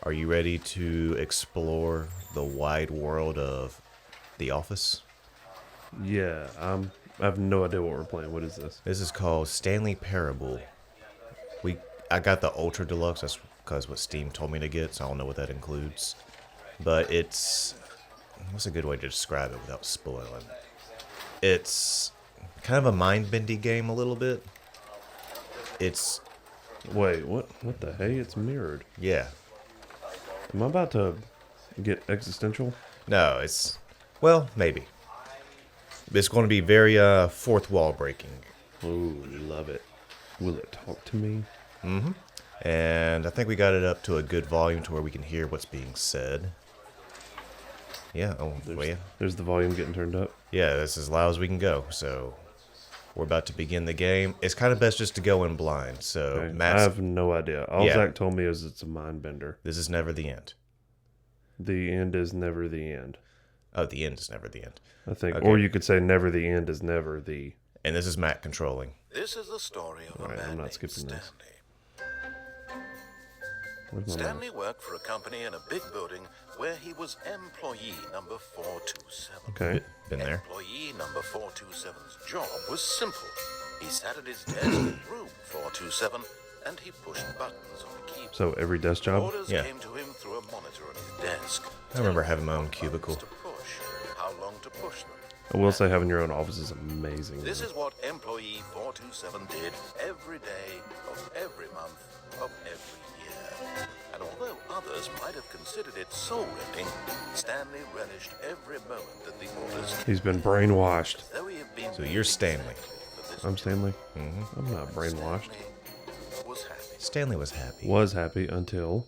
Are you ready to explore the wide world of The Office? Yeah, I have no idea what we're playing. What is this? This is called Stanley Parable. I got the Ultra Deluxe. That's because what Steam told me to get, so I don't know what that includes. But what's a good way to describe it without spoiling? It's kind of a mind-bendy game a little bit. It's Wait, what? What the hey? It's mirrored. yeah. Am I about to get existential? No, well, maybe. It's going to be very fourth wall breaking. Oh, love it. Will it talk to me? And I think we got it up to a good volume to where we can hear what's being said. Yeah, There's the volume getting turned up. Yeah, that's as loud as we can go. So we're about to begin the game. It's kind of best just to go in blind. So Okay. I have no idea. All Yeah. Zach told me is it's a mind bender. This is never the end. The end is never the end. Oh, the end is never the end. I think, Okay. or you could say never the end is never the. And this is Matt controlling. This is the story of Alright, a man I'm not named skipping Stanley. this. Where's my Stanley worked for a company in a big building where he was employee number 427. Okay. Been there. Employee number 427's job was simple. He sat at his desk in room 427 and he pushed buttons on a keyboard. So every desk job. Orders Yeah. came to him through a monitor on his desk. I remember having telling him my own what buttons cubicle. to push, how long to push them. I will say having your own office is amazing. This is what employee 427 did every day of every month of every year. And although others might have considered it soul-rending, Stanley relished every moment that the orders came. He's been brainwashed. Though he had been So you're Stanley. for this I'm Stanley. Mm-hmm. I'm not brainwashed. Stanley was happy. Stanley was happy. Was happy until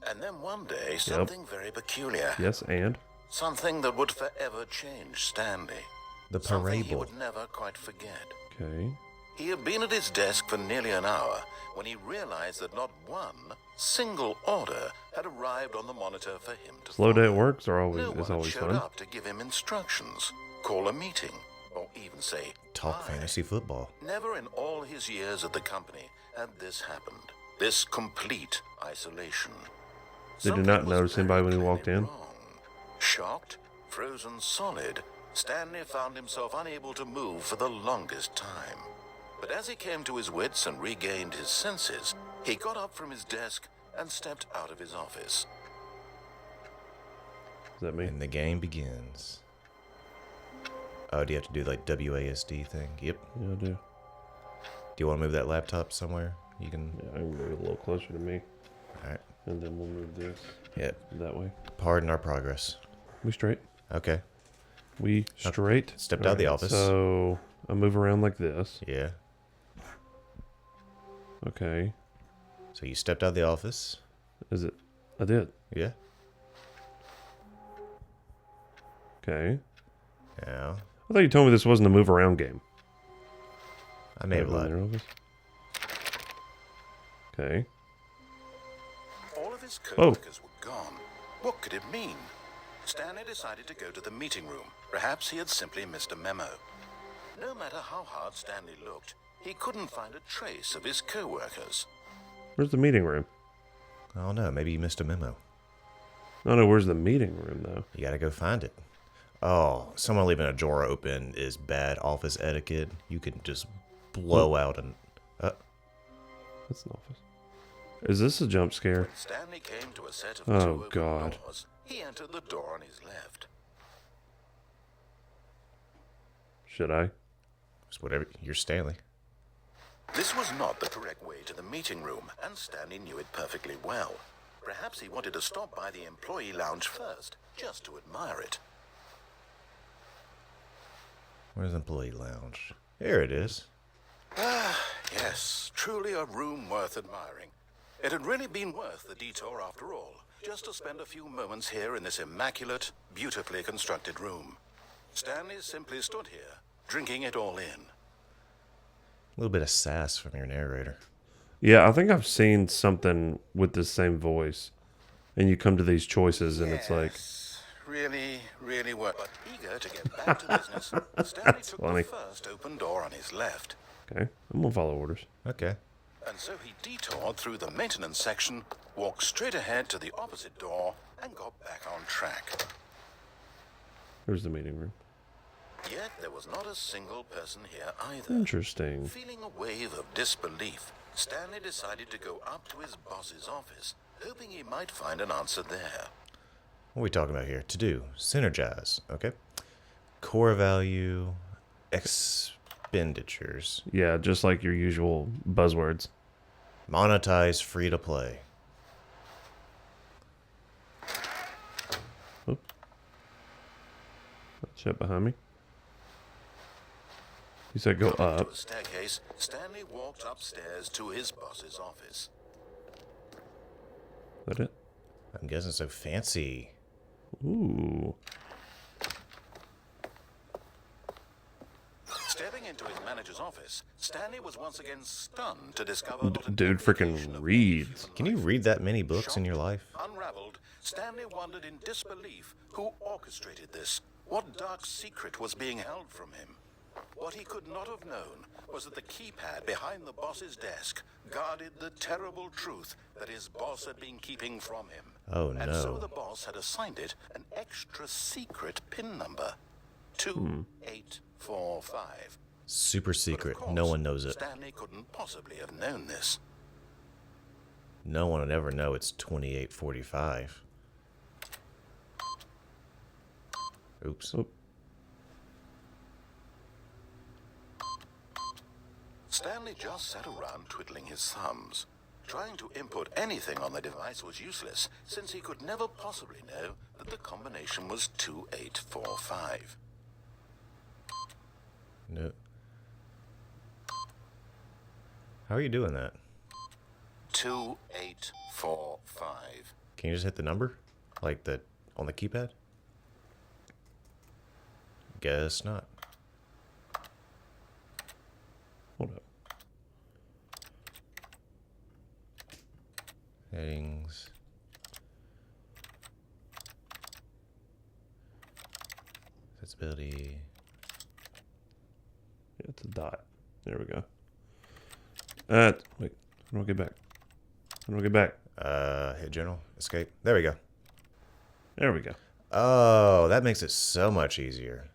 And then one day, something very peculiar. yes, and Something that would forever change Stanley. The Something he Parable. would never quite forget. okay. He had been at his desk for nearly an hour when he realized that not one single order had arrived on the monitor for him to Slow day follow. at work's are always No is one always showed fun. up to give him instructions, call a meeting, or even say Talk hi. fantasy football. Never in all his years at the company had this happened. This complete isolation. Did you Something not was notice very anybody when you walked clearly in? wrong. Shocked, frozen solid, Stanley found himself unable to move for the longest time. But as he came to his wits and regained his senses, he got up from his desk and stepped out of his office. Is that me? And the game begins. Oh, do you have to do like WASD thing? Yep. Yeah, I do. Do you want to move that laptop somewhere? You can. Yeah, I can move it a little closer to me, Alright. and then we'll move this Yeah. that way. Pardon our progress. We straight. Okay. We straight. Stepped out of the office. So I move around like this. Yeah. Okay. So you stepped out of the office. Is it? I did. Yeah. Okay. Now, I thought you told me this wasn't a move around game. I may have Right in lied. their office. Okay. All of his Oh. co-workers were gone. What could it mean? Stanley decided to go to the meeting room. Perhaps he had simply missed a memo. No matter how hard Stanley looked, he couldn't find a trace of his co-workers. Where's the meeting room? I don't know. Maybe you missed a memo. Oh no, where's the meeting room though? You gotta go find it. Oh, someone leaving a drawer open is bad office etiquette. You can just blow out and. That's an office. Is this a jump scare? When Stanley came to a set of Oh, two open God. doors, he entered the door on his left. Should I? It's whatever. You're Stanley. This was not the correct way to the meeting room, and Stanley knew it perfectly well. Perhaps he wanted to stop by the employee lounge first, just to admire it. Where's the employee lounge? Here it is. Yes, truly a room worth admiring. It had really been worth the detour after all, just to spend a few moments here in this immaculate, beautifully constructed room. Stanley simply stood here, drinking it all in. A little bit of sass from your narrator. Yeah, I think I've seen something with this same voice. And you come to these choices and it's like, Yes, really, really worth. But eager to get back to business, Stanley took funny. the first open door on his left. okay, I'm gonna follow orders. Okay. and so he detoured through the maintenance section, walked straight ahead to the opposite door, and got back on track. There's the meeting room. Yet there was not a single person here either. Interesting. Feeling a wave of disbelief, Stanley decided to go up to his boss's office, hoping he might find an answer there. What are we talking about here? To do. Synergize. Okay. Core value. Expenditures. Yeah, just like your usual buzzwords. Monetize free to play. Oh. Shut behind me. You said go Going up. to a staircase, Stanley walked upstairs to his boss's office. Is that it? I'm guessing so fancy. Ooh. Stepping into his manager's office, Stanley was once again stunned to discover what a Dude freaking definition of reads. Can you read that many books in your life? Unraveled, Stanley wondered in disbelief who orchestrated this. What dark secret was being held from him? What he could not have known was that the keypad behind the boss's desk guarded the terrible truth that his boss had been keeping from him. Oh, And so no. the boss had assigned it an extra secret PIN number. 2845. Super But of secret. course, No one knows it. Stanley couldn't possibly have known this. No one would ever know it's 2845. Oops. Oh. Stanley just sat around twiddling his thumbs. Trying to input anything on the device was useless, since he could never possibly know that the combination was 2845. No. How are you doing that? 2845. Can you just hit the number? Like the on the keypad? Guess not. Hold up. Settings. Accessibility. Yeah, it's a dot. There we go. Wait. How do I get back? How do I get back? Hit general. Escape. There we go. There we go. Oh, that makes it so much easier.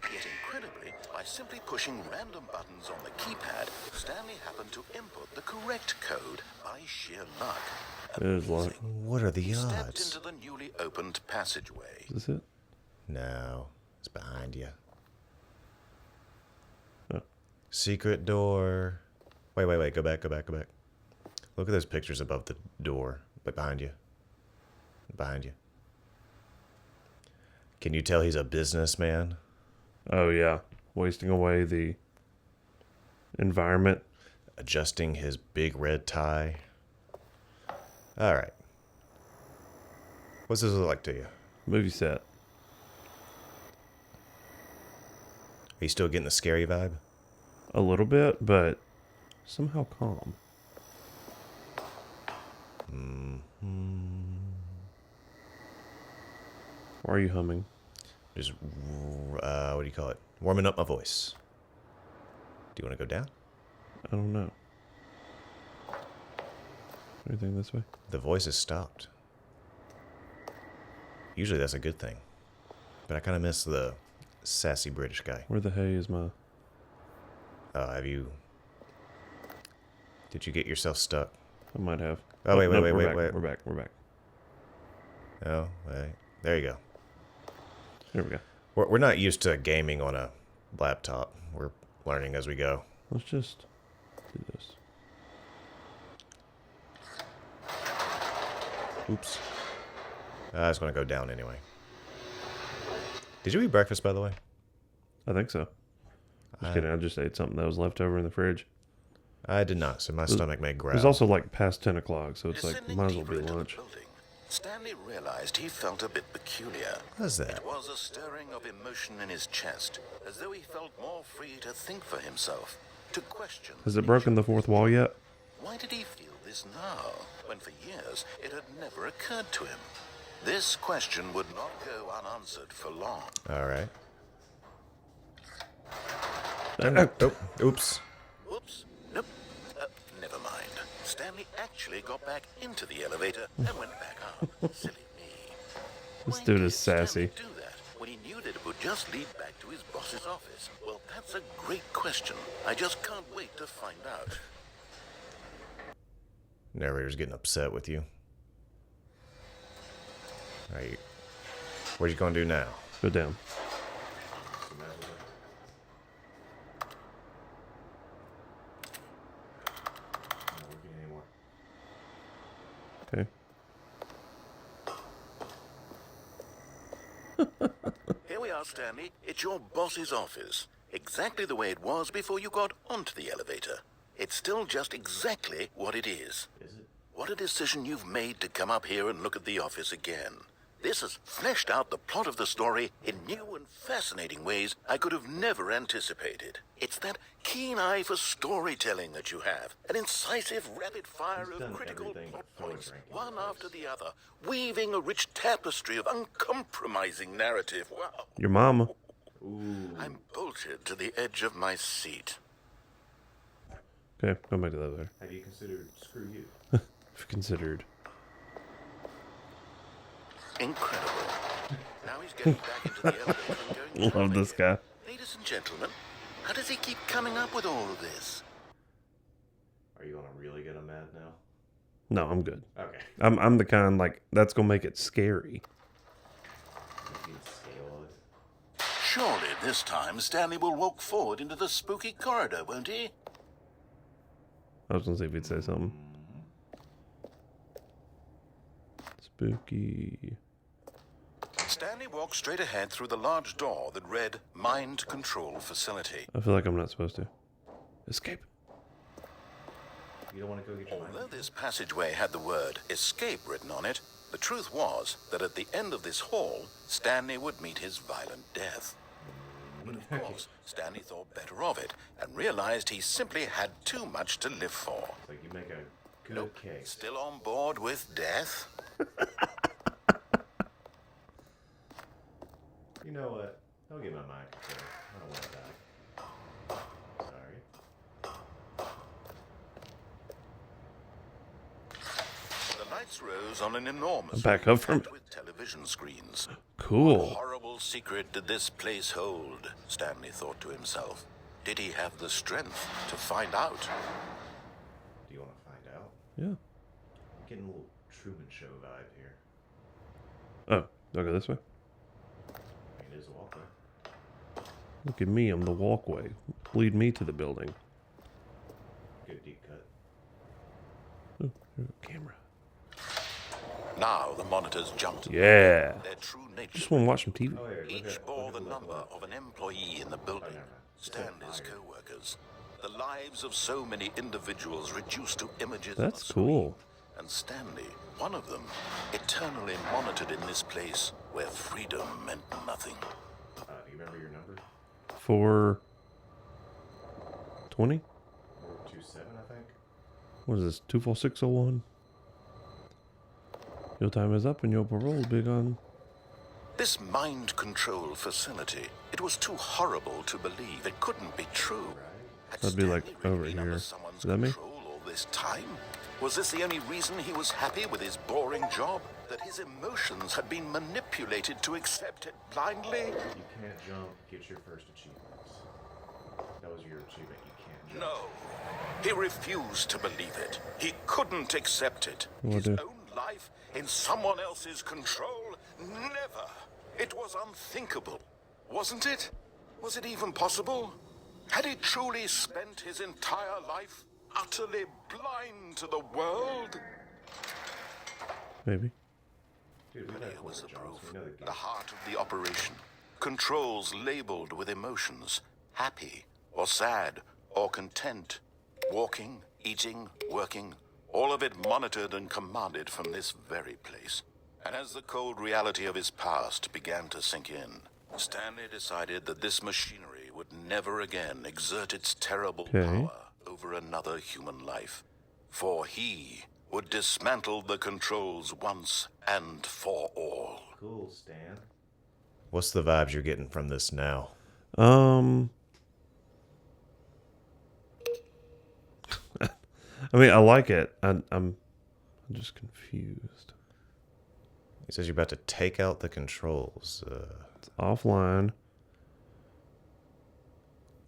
Yet incredibly, by simply pushing random buttons on the keypad, Stanley happened to input the correct code by sheer luck. There's luck. What are the He stepped odds? into the newly opened passageway. Is this it? No, it's behind you. Oh. Secret door. Wait. Go back. Look at those pictures above the door. But behind you. Behind you. Can you tell he's a businessman? Oh, yeah. Wasting away the environment. Adjusting his big red tie. Alright. What's this look like to you? Movie set. Are you still getting the scary vibe? A little bit, but somehow calm. Why are you humming? Just, what do you call it? Warming up my voice. Do you want to go down? I don't know. Anything this way? The voice has stopped. Usually that's a good thing. But I kind of miss the sassy British guy. Where the hay is my... Have you... Did you get yourself stuck? I might have. Oh, wait, nope, wait. We're back. Oh, wait. There you go. There we go. We're not used to gaming on a laptop. We're learning as we go. Let's just do this. Oops. I was going to go down anyway. Did you eat breakfast, by the way? I think so. Just kidding. I just ate something that was left over in the fridge. I did not, so my stomach may It growl. was also like past 10 o'clock, so it's like, Descending might as well deeper be into the lunch. building, Stanley realized he felt a bit peculiar. What is that? It was a stirring of emotion in his chest, as though he felt more free to think for himself, to question. Has it broken the fourth wall yet? Why did he feel this now, when for years it had never occurred to him? This question would not go unanswered for long. All right. Oh, Oh, oops. Oops. Nope. Stanley actually got back into the elevator and went back up. Silly me. This Why dude did is sassy. Stanley do that when he knew that it would just lead back to his boss's office? Well, that's a great question. I just can't wait to find out. Narrator's getting upset with you. Alright. What you gonna do now? Go down. Okay. Here we are, Stanley. It's your boss's office. Exactly the way it was before you got onto the elevator. It's still just exactly what it is. Is it? What a decision you've made to come up here and look at the office again. This has fleshed out the plot of the story in new and fascinating ways I could have never anticipated. It's that keen eye for storytelling that you have, an incisive rapid fire He's of done critical everything plot but points, drinking one this. after the other, weaving a rich tapestry of uncompromising narrative. Wow. Your mama. Ooh. I'm bolted to the edge of my seat. Okay, go back to the elevator. Have you considered screw you? If considered. Incredible. Now he's getting back into the elevator and going Love this guy. Ladies and gentlemen, how does he keep coming up with all of this? Are you gonna really get him mad now? No, I'm good. Okay. I'm the kind like that's gonna make it scary. You can scale it. Surely this time Stanley will walk forward into the spooky corridor, won't he? I was gonna see if he'd say something. Spooky. Stanley walked straight ahead through the large door that read Mind Control Facility. I feel like I'm not supposed to. Escape. You don't want to go get your mind. Although this passageway had the word escape written on it, the truth was that at the end of this hall, Stanley would meet his violent death. But of course, Stanley thought better of it and realized he simply had too much to live for. It's like you make a good Nope. case. Still on board with death? You know what? Don't get my mind control. I don't want to die. Sorry. The lights rose on an enormous Back up from room with television screens. What cool. horrible secret did this place hold? Stanley thought to himself. Did he have the strength to find out? Do you want to find out? Yeah. I'm getting a little Truman Show vibe here. Oh, do I go this way? I mean, it is a walkway. Look at me, I'm the walkway. Lead me to the building. Good deep cut. Ooh, there's a camera. Now the monitors jumped. Yeah. Their true nature. Just want to watch some TV. Oh, here, Each bore the number of an employee in the building. never mind. Stanley's co-workers. The lives of so many individuals reduced to images. That's on a screen. cool. And Stanley, one of them, eternally monitored in this place where freedom meant nothing. Do you remember your number? 420? 427, I think. What is this? 24601? Your time is up and your parole will be gone. This mind control facility, it was too horrible to believe. It couldn't be true. Had That'd be like Stanley really over been under here. someone's Is that me? control all this time? Was this the only reason he was happy with his boring job? That his emotions had been manipulated to accept it blindly? You can't jump, get your first achievements. That was your achievement, you can't jump. No. He refused to believe it. He couldn't accept it. What His do? own life in someone else's control? Never. It was unthinkable. Wasn't it? Was it even possible? Had he truly spent his entire life utterly blind to the world? Maybe. Dude, we've had Here was the corporate jobs. proof. We know the game. The heart of the operation. Controls labeled with emotions. Happy, or sad, or content. Walking, eating, working. All of it monitored and commanded from this very place. And as the cold reality of his past began to sink in, Stanley decided that this machinery would never again exert its terrible Okay. power over another human life. For he would dismantle the controls once and for all. Cool, Stan. What's the vibes you're getting from this now? I mean, I like it. I'm just confused. He says you're about to take out the controls. It's offline.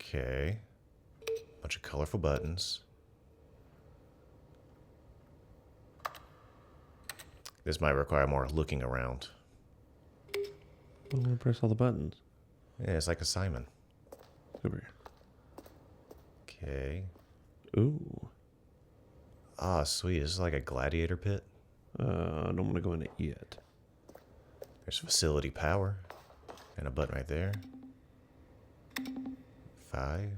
Okay. Bunch of colorful buttons. This might require more looking around. I want to press all the buttons. Yeah, it's like a Simon. Over here. Okay. Ooh. Ah, sweet. This is like a gladiator pit. I don't want to go in it yet. There's facility power. And a button right there. 5.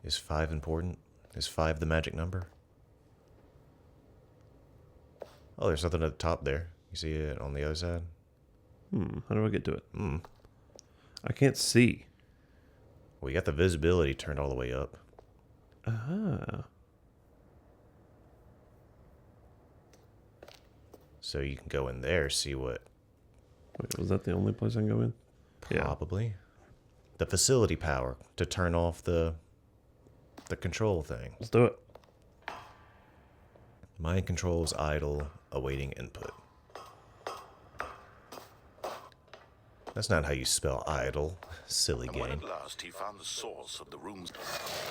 Is 5 important? Is 5 the magic number? Oh, there's something at the top there. You see it on the other side? How do I get to it? I can't see. Well, you got the visibility turned all the way up. So you can go in there, see what... Wait, was that the only place I can go in? Probably. The facility power to turn off the control thing. Let's do it. Mind controls idle, awaiting input. That's not how you spell idle. Silly And when game. at last he found the source of the room's...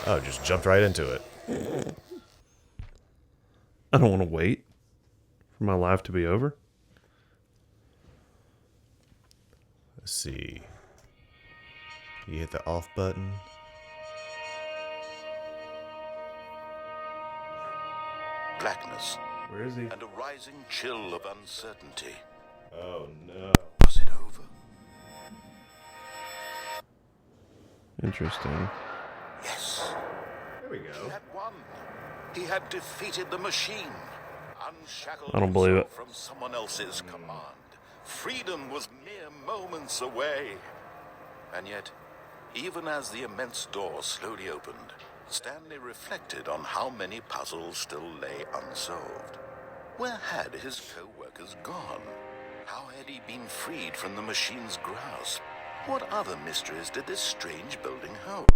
Oh, just jumped right into it. I don't want to wait for my life to be over. Let's see. You hit the off button. blackness Where is he? and a rising chill of uncertainty. Oh no. Was it over? Interesting. Yes. There we He go. had won. He had defeated the machine. Unshackled I don't believe himself it. from someone else's command. Freedom was mere moments away. And yet, even as the immense door slowly opened, Stanley reflected on how many puzzles still lay unsolved. Where had his co-workers gone? How had he been freed from the machine's grasp? What other mysteries did this strange building hold?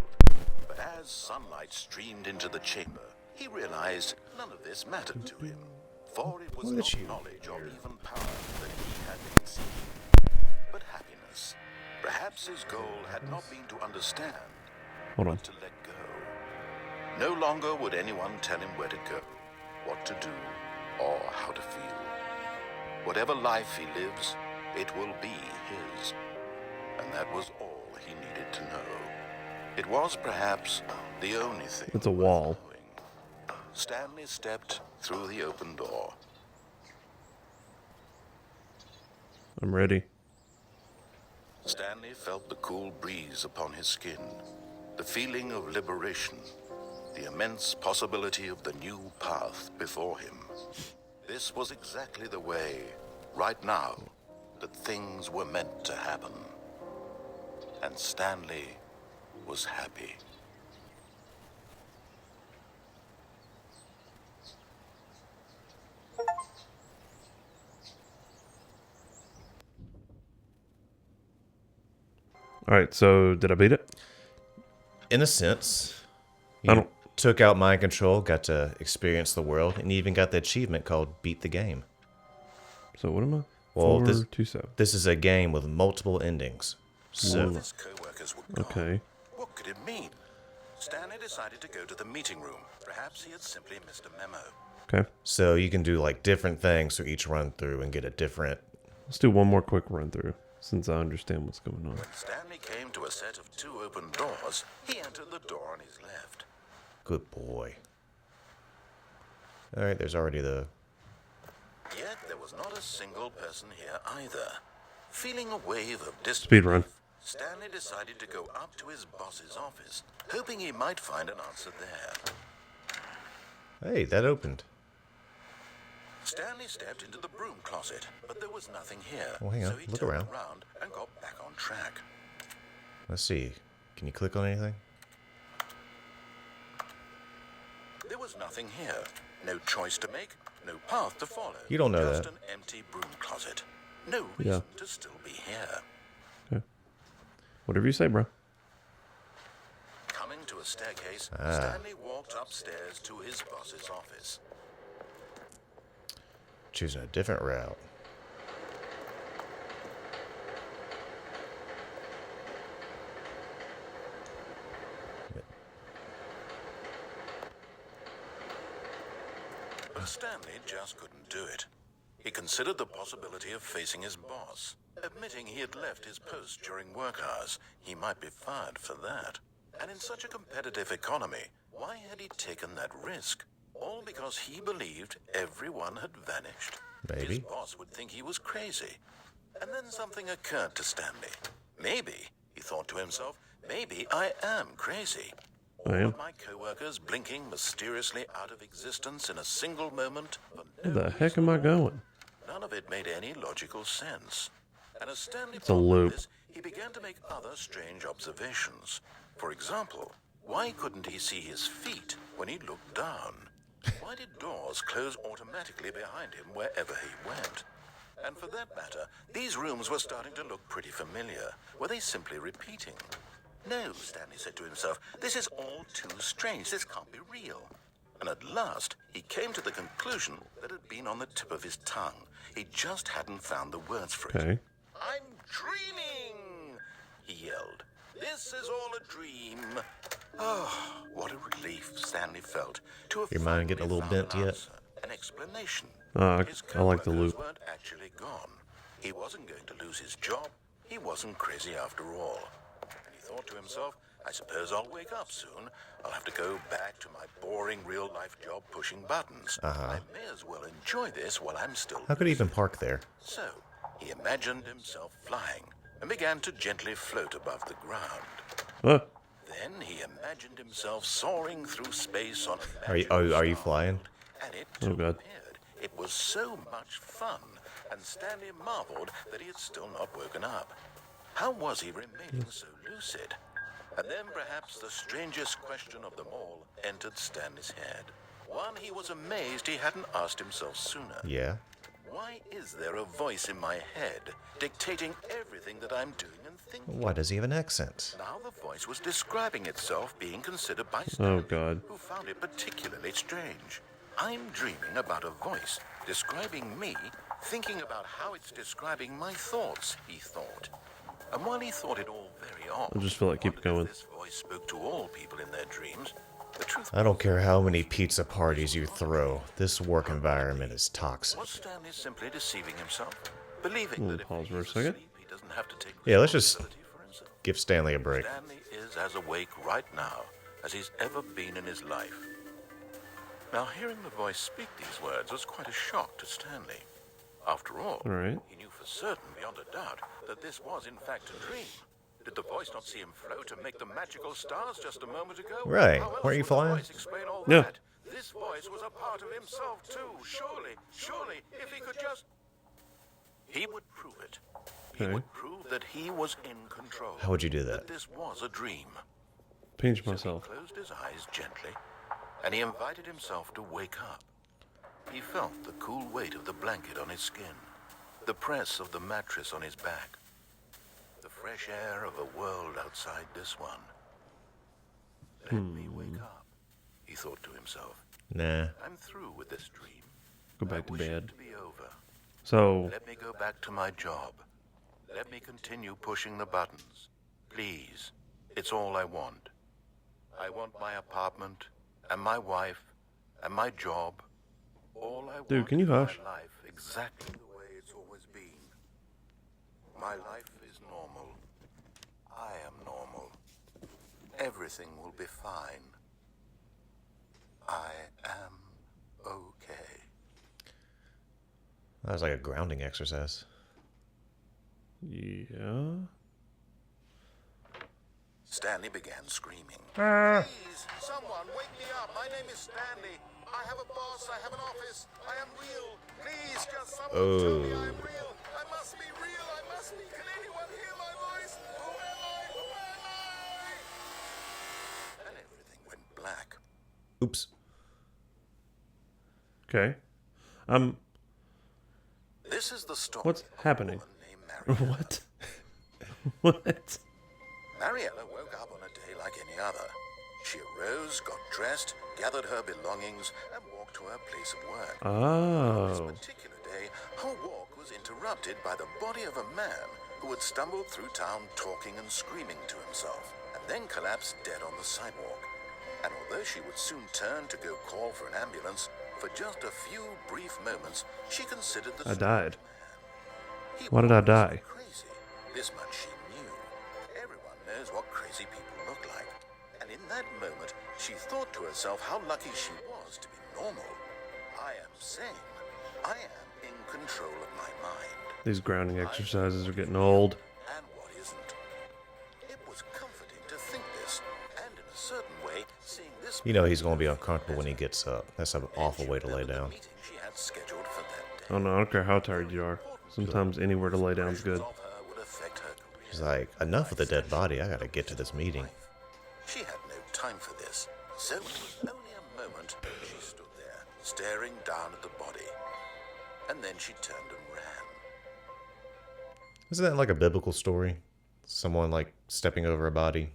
But as sunlight streamed into the chamber, he realized none of this mattered to him, for it was Look not at you. knowledge or even power that he had been seeking, but happiness. Perhaps his goal had not been to understand, Hold on. but to let go. No longer would anyone tell him where to go, what to do, or how to feel. Whatever life he lives, it will be his. And that was all he needed to know. It was perhaps the only thing. It's a worth wall. knowing. Stanley stepped through the open door. I'm ready. Stanley felt the cool breeze upon his skin, the feeling of liberation, the immense possibility of the new path before him. This was exactly the way, right now, that things were meant to happen. And Stanley was happy. All right, so did I beat it? In a sense, I you don't- took out mind control, got to experience the world, and you even got the achievement called Beat the Game. So what am I? Well, 427. This is a game with multiple endings. So, His co-workers were gone. Okay. What could it mean? Stanley decided to go to the meeting room. Perhaps he had simply missed a memo. Okay. so you can do like different things for each run through and get a different. Let's do one more quick run through since I understand what's going on. When Stanley came to a set of 2 open doors, he entered the door on his left. Good boy. All right, there's already the. Yet there was not a single person here either. Feeling a wave of disbelief, Speed run. Stanley decided to go up to his boss's office, hoping he might find an answer there. Hey, that opened. Stanley stepped into the broom closet, but there was nothing here. Well, hang on, so he look turned around. and got back on track. Let's see. Can you click on anything? There was nothing here. No choice to make, no path to follow. You don't know Just that. an empty broom closet. No Yeah. reason to still be here. Okay. Whatever you say, bro. Come to a staircase, Stanley walked upstairs to his boss's office. Choosing a different route. But Stanley just couldn't do it. He considered the possibility of facing his boss. Admitting he had left his post during work hours, he might be fired for that. And in such a competitive economy, why had he taken that risk? All because he believed everyone had vanished. Maybe. His boss would think he was crazy. And then something occurred to Stanley. Maybe, he thought to himself, maybe I am crazy. All I am. of my co-workers blinking mysteriously out of existence in a single moment. Where the heck am I going? None of it made any logical sense. And as Stanley It's a loop. this, he began to make other strange observations. For example, why couldn't he see his feet when he looked down? Why did doors close automatically behind him wherever he went? And for that matter, these rooms were starting to look pretty familiar. Were they simply repeating? No, Stanley said to himself, this is all too strange. This can't be real. And at last, he came to the conclusion that had been on the tip of his tongue. He just hadn't found the words for it. Okay. I'm dreaming, he yelled. This is all a dream. Oh, what a relief Stanley felt to have Your mind getting a finally little found bent an yet? answer, an explanation. His I like the co-workers loop. weren't actually gone. He wasn't going to lose his job. He wasn't crazy after all. And he thought to himself, I suppose I'll wake up soon. I'll have to go back to my boring real-life job pushing buttons. I may as well enjoy this while I'm still How could he even park there? So, he imagined himself flying and began to gently float above the ground. Huh? Then he imagined himself soaring through space on a Are you magical flying? starfield, and it Oh, too God. appeared. It was so much fun, and Stanley marveled that he had still not woken up. How was he remaining so lucid? And then perhaps the strangest question of them all entered Stanley's head. One he was amazed he hadn't asked himself sooner. Yeah. Why is there a voice in my head dictating everything that I'm doing and thinking? Why does he have an accent? Now the voice was describing itself being considered by Stanley, Oh, God. who found it particularly strange. I'm dreaming about a voice describing me, thinking about how it's describing my thoughts, he thought. And while he thought it all very odd, I just feel like keep wondered if going. this voice spoke to all people in their dreams. The truth I don't care how many pizza parties you throw. This work environment is toxic. was Stanley simply deceiving himself, believing that if pause he for a is second. asleep, he doesn't have to take Yeah, let's just responsibility for himself. give Stanley a break. Stanley is as awake right now as he's ever been in his life. Now, hearing the voice speak these words was quite a shock to Stanley. After all, All right. he knew for certain, beyond a doubt, that this was in fact a dream. Did the voice not see him float and make the magical stars just a moment ago? Right. How else Weren't you would the flying? voice explain all Yeah. that? This voice was a part of himself too. Surely, if he could just... He would prove it. He Okay. would prove that he was in control. How would you do that? That this was a dream. Pinch So myself. he closed his eyes gently, and he invited himself to wake up. He felt the cool weight of the blanket on his skin, the press of the mattress on his back, the fresh air of a world outside this one. Let me wake up, he thought to himself. Nah. I'm through with this dream. Go back I to wish it bed. to be over. So, Let me go back to my job. Let me continue pushing the buttons. Please. It's all I want. I want my apartment, and my wife, and my job. All I Dude, want can you is my hush? life exactly the way it's always been. My life is normal. I am normal. Everything will be fine. I am okay. That was like a grounding exercise. yeah. Stanley began screaming. Please, someone, wake me up. My name is Stanley. I have a boss. I have an office. I am real. Please, just someone tell me I'm real. I must be real. I must be. Can anyone hear my voice? Who am I? Who am I? And everything went black. Oops. Okay. This is the story. What's of a happening? woman named Mariella. What? What? Mariella woke up on a day like any other. She arose, got dressed, gathered her belongings, and walked to her place of work. This Oh. particular day, her walk was interrupted by the body of a man who had stumbled through town talking and screaming to himself, and then collapsed dead on the sidewalk. And although she would soon turn to go call for an ambulance, for just a few brief moments, she considered the I died. He Why did I wasn't die? Crazy. This much she knew. Everyone knows what crazy people look like. And in that moment, she thought to herself how lucky she was to be normal. I am sane. I am in control of my mind. These grounding exercises are getting old. And what isn't. It was comforting to think this, and in a certain way, seeing this. You know he's going to be uncomfortable when he gets up. That's an awful way to lay down. Meeting she had scheduled for that day. Oh no, I don't care how tired you are. Sometimes anywhere to lay down is good. Of her would affect her career. He's like, enough with the dead body. I got to get to this meeting. She had no time for this, so it was only a moment she stood there, staring down at the body. And then she turned and ran. Isn't that like a biblical story? Someone like stepping over a body?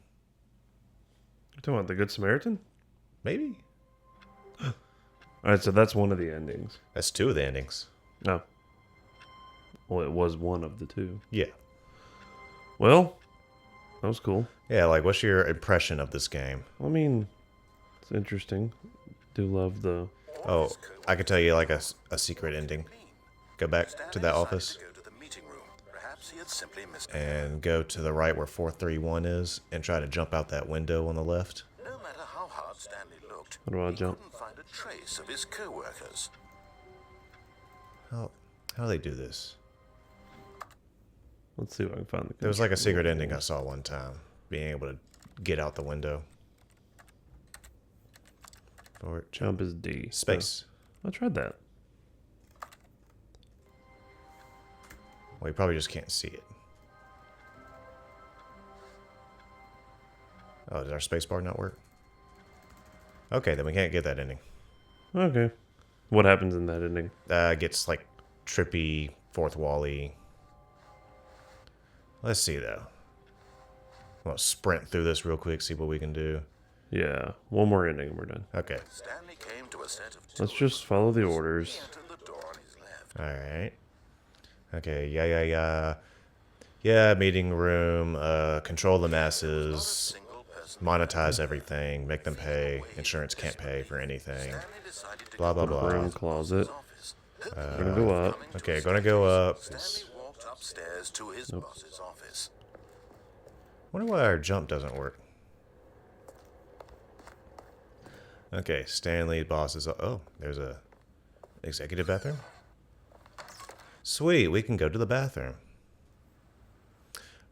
You talking about the Good Samaritan? Maybe? Alright, so that's one of the endings. That's two of the endings. No. Well, it was one of the two. Yeah. Well, that was cool. Yeah, like what's your impression of this game? I mean, it's interesting. Do love the... Oh, I could tell you like a secret ending. Go back to that Stanley office decided to go to the meeting room. Perhaps he had simply missed it. and go to the right where 431 is and try to jump out that window on the left. No matter how hard Stanley looked, How do I he jump? couldn't find a trace of his co-workers. How do they do this? Let's see if I can find the... There was like a secret ending I saw one time. Being able to get out the window. Forward, jump. Jump is D. Space. I tried that. Well, you probably just can't see it. Oh, does our space bar not work? Okay, then we can't get that ending. Okay. What happens in that ending? Gets like trippy, fourth wall-y. Let's see though. I'll sprint through this real quick, see what we can do. Yeah. One more ending and we're done. Okay. Stanley came to a set of Let's just follow the He orders. entered the door on his left. Alright. Okay, yeah. Yeah, meeting room, control the masses, Single person. monetize everything, make them pay. Insurance can't pay for anything. Stanley decided to Blah, blah, blah. Room closet. office. We're gonna go up. Okay, gonna go up. Stanley walked upstairs to his boss's office. Wonder why our jump doesn't work. Okay, Stanley, bosses. Oh, there's a executive bathroom. Sweet, we can go to the bathroom.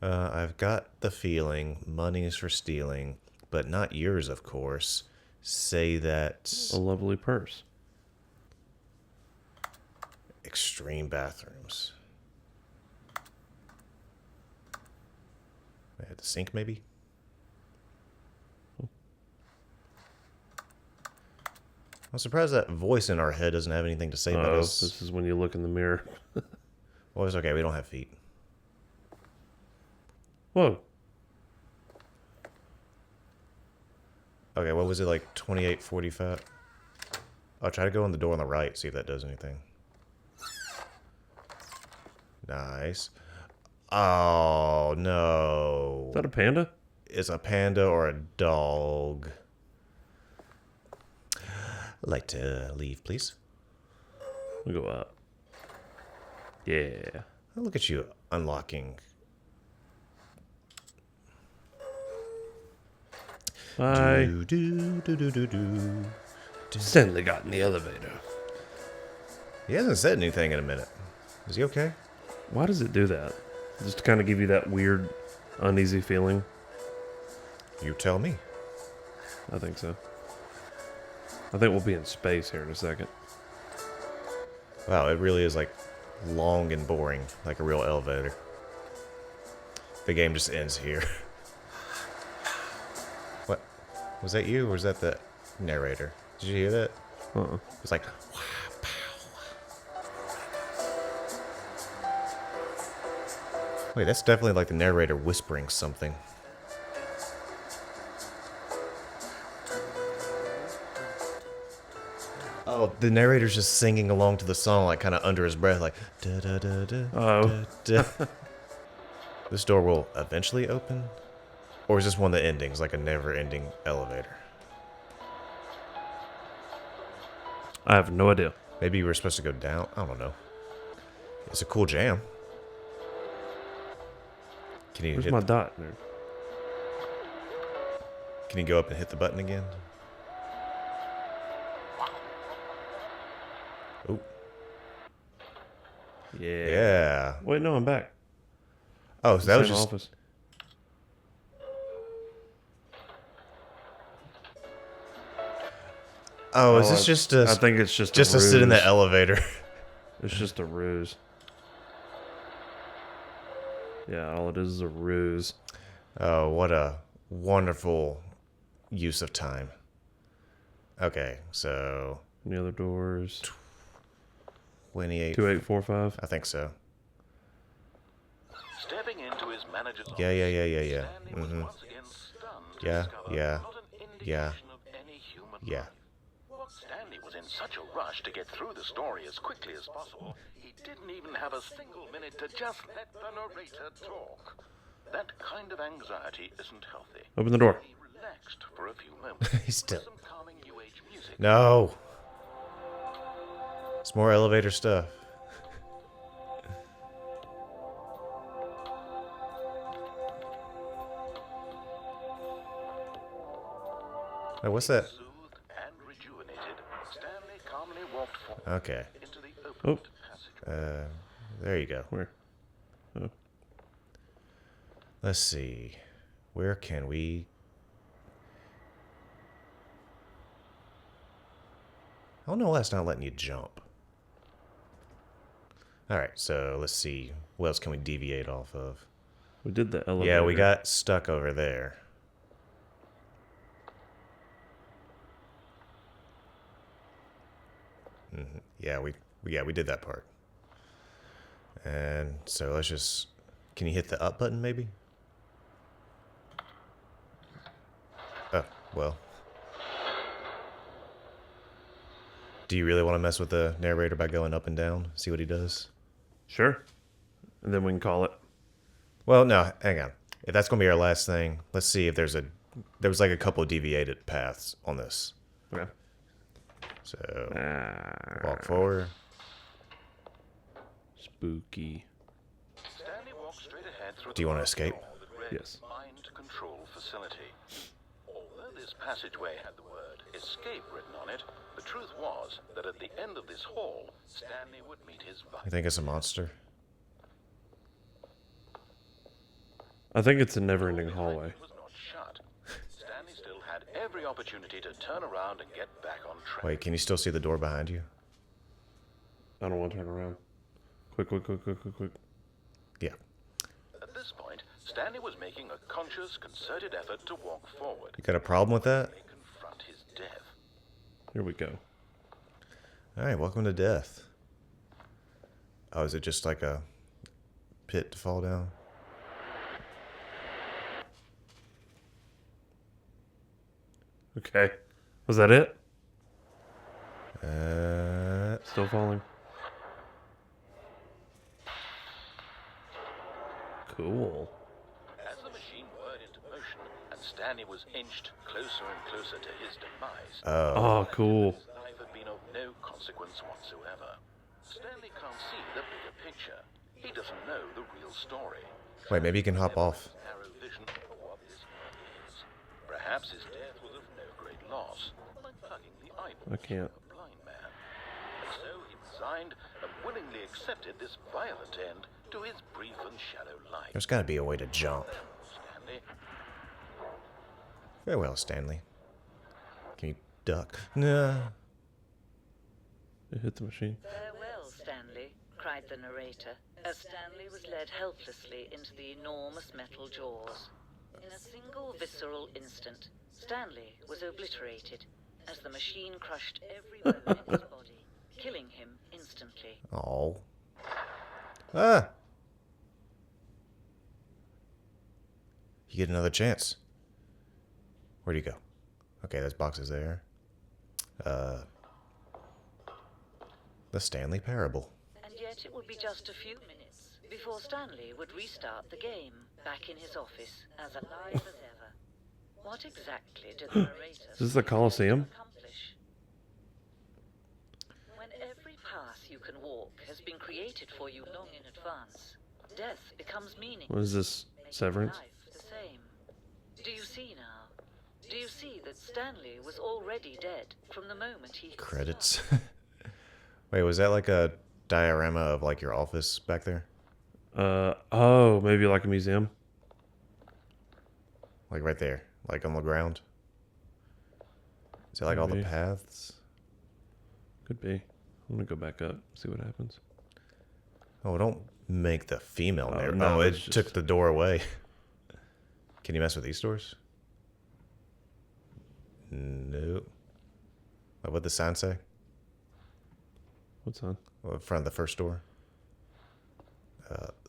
I've got the feeling money's for stealing, but not yours, of course. Say that A lovely purse. extreme bathrooms. At the sink, maybe? I'm surprised that voice in our head doesn't have anything to say about Oh, us. this is when you look in the mirror. Well, it's okay. We don't have feet. Whoa. Okay, what was it, like 28:45? I'll try to go in the door on the right, see if that does anything. Nice. Oh, no. Is that a panda? It's a panda or a dog. I'd like to leave, please. We go up. Yeah. Oh, look at you unlocking. Bye. Do. Stanley got in the elevator. He hasn't said anything in a minute. Is he okay? Why does it do that? Just to kind of give you that weird, uneasy feeling? You tell me. I think so. I think we'll be in space here in a second. Wow, it really is like long and boring, like a real elevator. The game just ends here. What? Was that you or was that the narrator? Did you hear that? Uh-uh. It was like, wait, that's definitely like the narrator whispering something. Oh, the narrator's just singing along to the song, like kind of under his breath, like da da da da Oh. da. Da. This door will eventually open, or is this one of the endings, like a never-ending elevator? I have no idea. Maybe we're supposed to go down. I don't know. It's a cool jam. Can you Where's hit my dot there? Can you go up and hit the button again? Oh. Yeah. Yeah. Wait, no, I'm back. Oh, so that was Same just... office. Oh, is Oh, this just a... I think it's just just a to sit in the ruse. elevator? It's just a ruse. Yeah, all it is a ruse. Oh, what a wonderful use of time. Okay, so... Any other doors? 28... 2845. I think so. Stepping into his manager's Yeah. Stanley was once again stunned to Yeah, discover yeah, not an indication yeah, of any human yeah. life. Stanley was in such a rush to get through the story as quickly as possible, he didn't even have a single minute to just let the narrator talk. That kind of anxiety isn't healthy. Open the door. He relaxed for a few moments. He's still... Some calming New Age music. No! It's more elevator stuff. Hey, what's that? Soothed and rejuvenated, Stanley calmly walked forward Okay. into the opened passageway. There you go. Where? Oh. Let's see. Where can we... I don't know why it's not letting you jump. Alright, so let's see. What else can we deviate off of? We did the elevator. Yeah, we got stuck over there. Yeah, we did that part. And so let's just... Can you hit the up button, maybe? Oh, well. Do you really want to mess with the narrator by going up and down? See what he does? Sure. And then we can call it. Well, no, hang on. If that's going to be our last thing, let's see if there's a... There was like a couple of deviated paths on this. Okay. So, walk forward. Spooky. Stanley walked straight ahead through Do you the want to large escape? hall that read Yes. Mind control facility. Although this passageway had the word escape written on it, the truth was that at the end of this hall, Stanley would meet his I vice. think it's a monster. I think it's a never-ending hallway. It was not shut. Stanley still had every opportunity to turn around and get back on track. Wait, can you still see the door behind you? I don't want to turn around. Quick. Yeah. At this point, Stanley was making a conscious, concerted effort to walk forward. You got a problem with that? And confront his death. Here we go. Alright, welcome to death. Oh, is it just like a pit to fall down? Okay. Was that it? Still falling. Cool. As the machine whirred into motion and Stanley was inched closer and closer to his demise, Oh, cool. his life had been of no consequence whatsoever. Stanley can't see the bigger picture. He doesn't know the real story. Wait, maybe you can hop off. Narrow vision of what this world is. Perhaps his death was of no great loss, like plugging the eyeball I can't. of a blind man. And so he resigned and willingly accepted this violent end to his brief and shallow life. There's got to be a way to jump. Stanley, Very well, Stanley. Can you duck? No. It hit the machine. Farewell, Stanley, cried the narrator, as Stanley was led helplessly into the enormous metal jaws. In a single visceral instant, Stanley was obliterated as the machine crushed every bone in his body, killing him instantly. Oh. Ah! You get another chance. Where'd you go? Okay, there's boxes there. The Stanley Parable. And yet it would be just a few minutes before Stanley would restart the game, back in his office, as alive as ever. What exactly did the narrator Is this the Colosseum? accomplish? When every path you can walk has been created for you long in advance, death becomes meaningless. What is this? Making Severance? life the same. Do you see now? Do you see that Stanley was already dead from the moment he hit Credits. start? Wait, was that like a diorama of like your office back there? Oh, maybe like a museum? Like right there, like on the ground? Is it like all the Maybe. paths? Could be. I'm gonna go back up, see what happens. Oh, don't make the female Oh, narrator. no, Oh, it it's just- took the door away. Can you mess with these doors? No. What'd the sign say? What's on? Well, in front of the first door?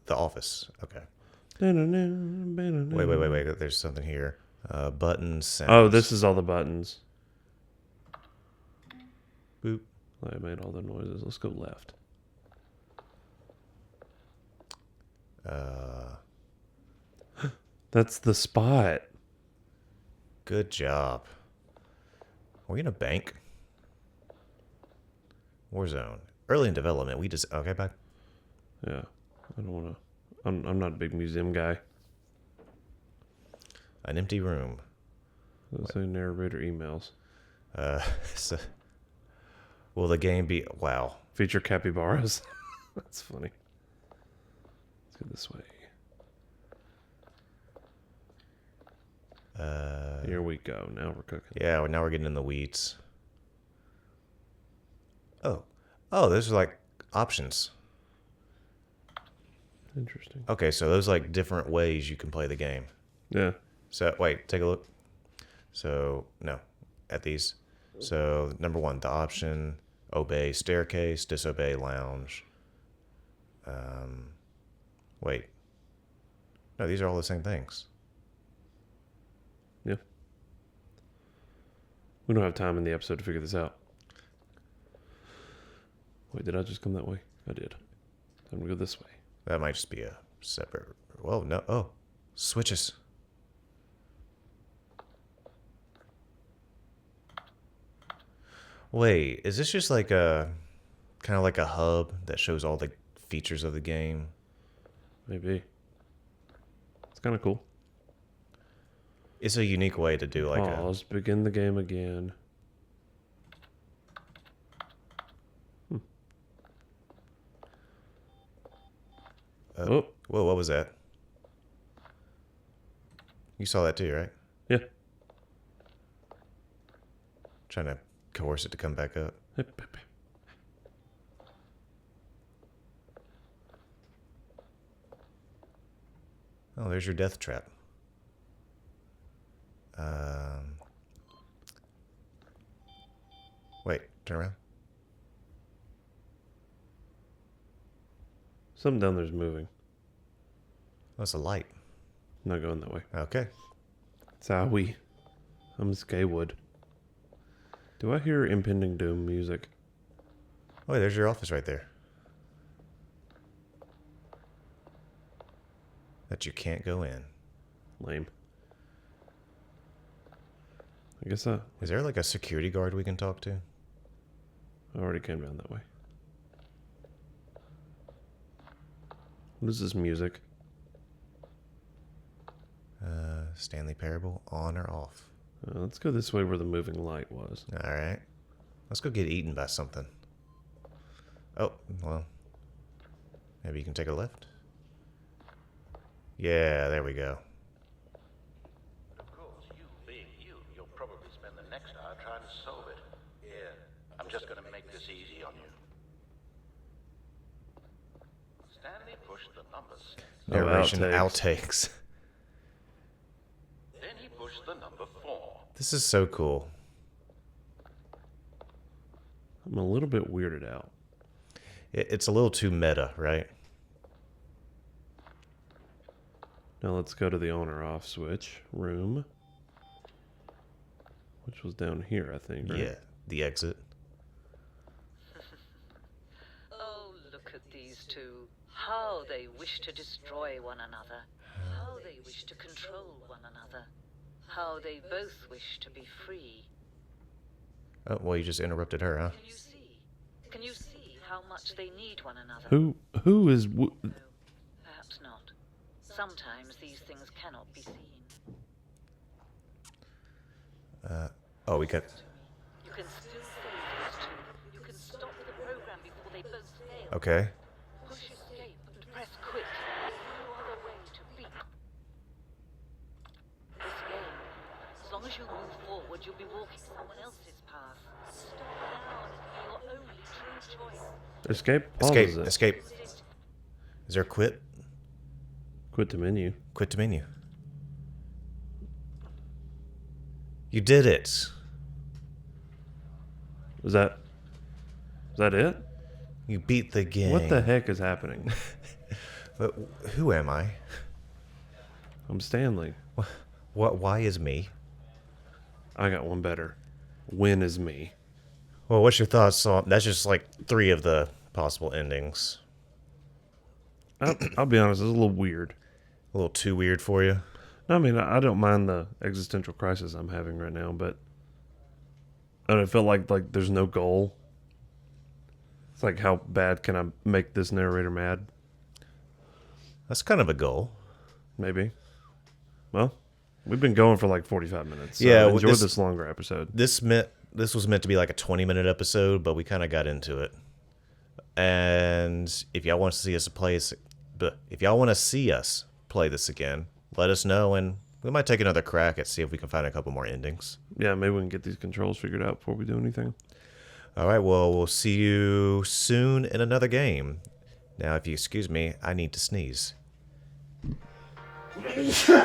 The office. Okay. Wait. There's something here. Buttons, sounds. Oh, this is all the buttons. Boop. I made all the noises. Let's go left. That's the spot. Good job. Are we in a bank? Warzone. Early in development. We just... Okay, back. Yeah. I don't want to. I'm not a big museum guy. An empty room. Let's say narrator emails. So, will the game be... Wow. Feature capybaras. That's funny. Let's go this way. Here we go. Now we're cooking. Yeah, well, now we're getting in the weeds. Oh. Oh, those are like options. Interesting. Okay, so those like different ways you can play the game. Yeah. So, wait, take a look. So, no, at these. So, number 1, the option, obey staircase, disobey lounge. Wait. No, these are all the same things. Yeah. We don't have time in the episode to figure this out. Wait, did I just come that way? I did. I'm gonna go this way. That might just be a separate... Whoa, no. Oh, switches. Wait, is this just like a... Kind of like a hub that shows all the features of the game? Maybe. It's kind of cool. It's a unique way to do like Pause. Begin the game again. Oh, Whoa, what was that? You saw that too, right? yeah. Trying to coerce it to come back up. Hip, hip, hip. Oh, there's your death trap. Wait, turn around. Something down there's moving. Oh, it's a light. I'm not going that way. Okay. Zowie. I'm Skaywood. Do I hear impending doom music? Oh, wait, there's your office right there. That you can't go in. Lame. I guess I Is there like a security guard we can talk to? already came down that way. What is this music? Stanley Parable, on or off? Let's go this way where the moving light was. All right. Let's go get eaten by something. Oh, well. Maybe you can take a left? Yeah, there we go. Of course, you being you, you'll probably spend the next hour trying to solve it. Here, I'm just going to make this easy on you. Stanley pushed the numbers. Narration outtakes. outtakes. Then he pushed the number 4. This is so cool. I'm a little bit weirded out. It's a little too meta, right? Now let's go to the on or off switch room, which was down here, I think. Right? Yeah, the exit. look at these two. How they wish to destroy one another. How they wish to control one another. How they both wish to be free. Oh, well, you just interrupted her, huh? Can you see? Can you see how much they need one another? Who is... No, perhaps not. Sometimes these things cannot be seen. Oh, we got... You can still save those two. You can stop the program before they both fail. Okay. Push escape and press quit. No other way to beat. This game, as long as you move forward, you'll be walking someone else's path. Stop now and it'll be your only true choice. Escape? Escape. Pauses it. Escape. Is there quit? Quit the menu. Quit to menu. You did it. Is that it? You beat the game. What the heck is happening? But who am I? I'm Stanley. What? Why is me? I got one better. When is me? Well, what's your thoughts on... That's just like 3 of the possible endings. I'll be honest, it's a little weird. A little too weird for you? I mean, I don't mind the existential crisis I'm having right now, but I don't feel like there's no goal. It's like, how bad can I make this narrator mad? That's kind of a goal. Maybe. Well, we've been going for like 45 minutes. So Yeah, enjoy this longer episode. This was meant to be like a 20-minute episode, but we kind of got into it. And if y'all want to see us play this again, let us know, and we might take another crack at see if we can find a couple more endings. Yeah, maybe we can get these controls figured out before we do anything. All right, well, we'll see you soon in another game. Now, if you excuse me, I need to sneeze. Bless you.